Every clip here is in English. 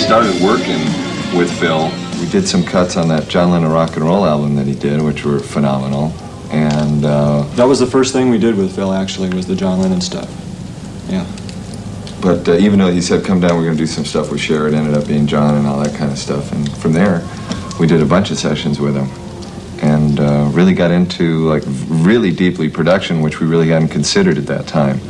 started working with Phil, we did some cuts on that John Lennon rock and roll album that he did, which were phenomenal. And that was the first thing we did with Phil, actually, was the John Lennon stuff. Yeah. But even though he said, come down, we're going to do some stuff with Cher, it ended up being John and all that kind of stuff. And from there, we did a bunch of sessions with him. And really got into, like, really deeply production, which we really hadn't considered at that time,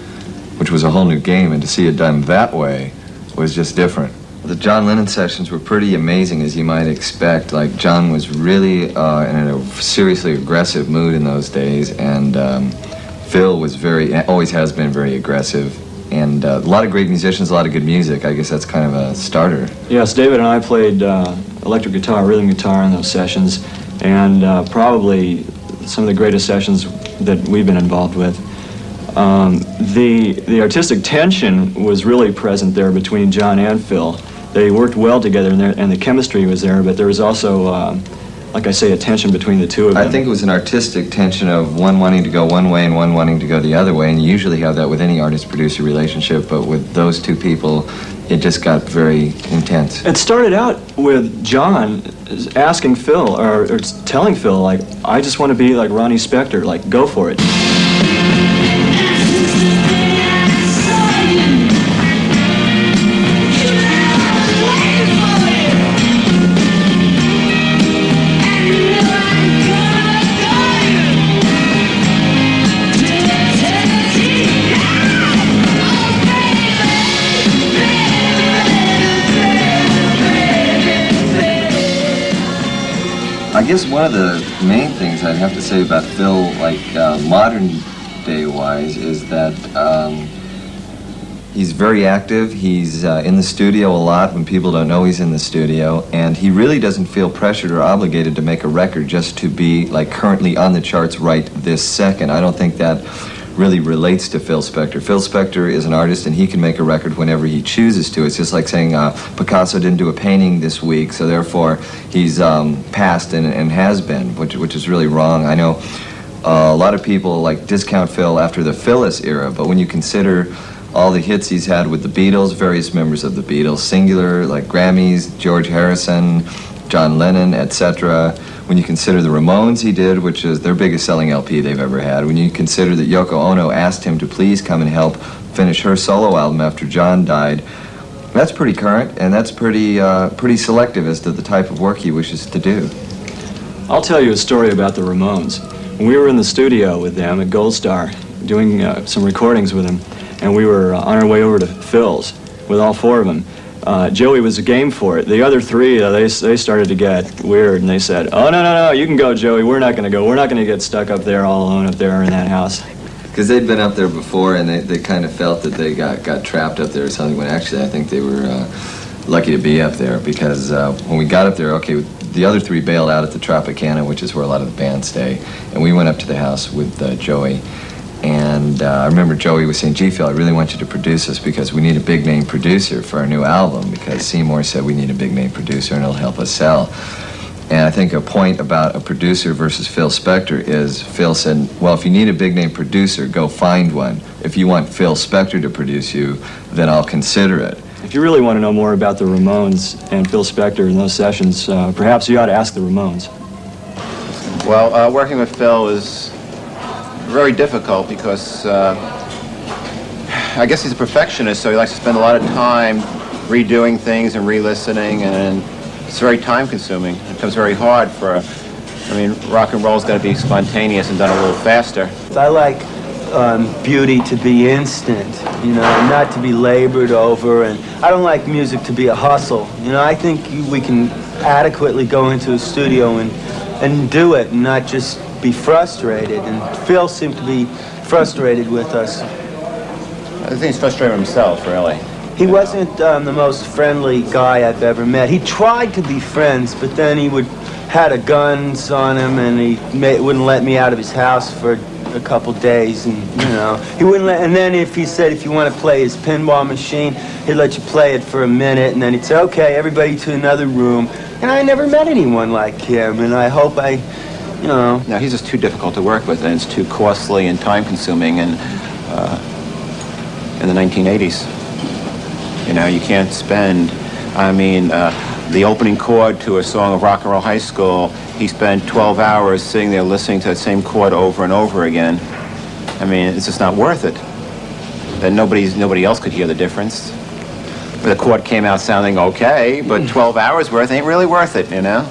which was a whole new game. And to see it done that way was just different. The John Lennon sessions were pretty amazing, as you might expect. Like, John was really in a seriously aggressive mood in those days, and Phil was always has been very aggressive, and a lot of great musicians, a lot of good music. I guess that's kind of a starter. Yes, David and I played electric guitar, rhythm guitar in those sessions, and probably some of the greatest sessions that we've been involved with. The artistic tension was really present there between John and Phil. They worked well together, and the chemistry was there, but there was also, like I say, a tension between the two of them. I think it was an artistic tension of one wanting to go one way and one wanting to go the other way, and you usually have that with any artist-producer relationship, but with those two people, it just got very intense. It started out with John asking Phil, or telling Phil, like, I just want to be like Ronnie Spector, like, go for it. I guess one of the main things I'd have to say about Phil, like modern day wise, is that he's very active. He's in the studio a lot when people don't know he's in the studio, and he really doesn't feel pressured or obligated to make a record just to be like currently on the charts right this second. I don't think that really relates to Phil Spector. Phil Spector is an artist, and he can make a record whenever he chooses to. It's just like saying Picasso didn't do a painting this week, so therefore he's past and has been, which is really wrong. I know a lot of people like discount Phil after the Phyllis era, but when you consider all the hits he's had with the Beatles, various members of the Beatles, singular, like Grammys, George Harrison, John Lennon, etc., when you consider the Ramones he did, which is their biggest selling LP they've ever had, when you consider that Yoko Ono asked him to please come and help finish her solo album after John died, that's pretty current, and that's pretty selective as to the type of work he wishes to do. I'll tell you a story about the Ramones. When we were in the studio with them at Gold Star doing some recordings with them, and we were on our way over to Phil's with all four of them, Joey was a game for it. The other three, they started to get weird, and they said, oh, no, you can go, Joey. We're not going to go. We're not going to get stuck up there all alone up there in that house. Because they'd been up there before, and they kind of felt that they got trapped up there or something, when actually I think they were lucky to be up there, because when we got up there, okay, the other three bailed out at the Tropicana, which is where a lot of the bands stay, and we went up to the house with Joey. And I remember Joey was saying, gee, Phil, I really want you to produce us because we need a big-name producer for our new album, because Seymour said we need a big-name producer and it'll help us sell. And I think a point about a producer versus Phil Spector is Phil said, well, if you need a big-name producer, go find one. If you want Phil Spector to produce you, then I'll consider it. If you really want to know more about the Ramones and Phil Spector in those sessions, perhaps you ought to ask the Ramones. Well, working with Phil is very difficult because I guess he's a perfectionist, so he likes to spend a lot of time redoing things and re-listening, and it's very time-consuming. It becomes very hard for rock and roll's got to be spontaneous and done a little faster. I like beauty to be instant, not to be labored over, and I don't like music to be a hustle. I think we can adequately go into a studio and do it, and not just be frustrated, and Phil seemed to be frustrated with us. I think he's frustrated with himself, really. He wasn't the most friendly guy I've ever met. He tried to be friends, but then he had guns on him, and he wouldn't let me out of his house for a couple days, and he wouldn't let. And then if he said if you want to play his pinball machine, he'd let you play it for a minute, and then he'd say, okay, everybody to another room. And I never met anyone like him, and I hope No, he's just too difficult to work with, and it's too costly and time-consuming. And in the 1980s, you can't spend. I mean, the opening chord to a song of Rock and Roll High School, he spent 12 hours sitting there listening to that same chord over and over again. I mean, it's just not worth it. Then nobody else could hear the difference. The chord came out sounding okay, but 12 hours worth ain't really worth it, you know?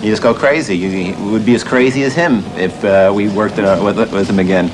You just go crazy. You would be as crazy as him if we worked with him again.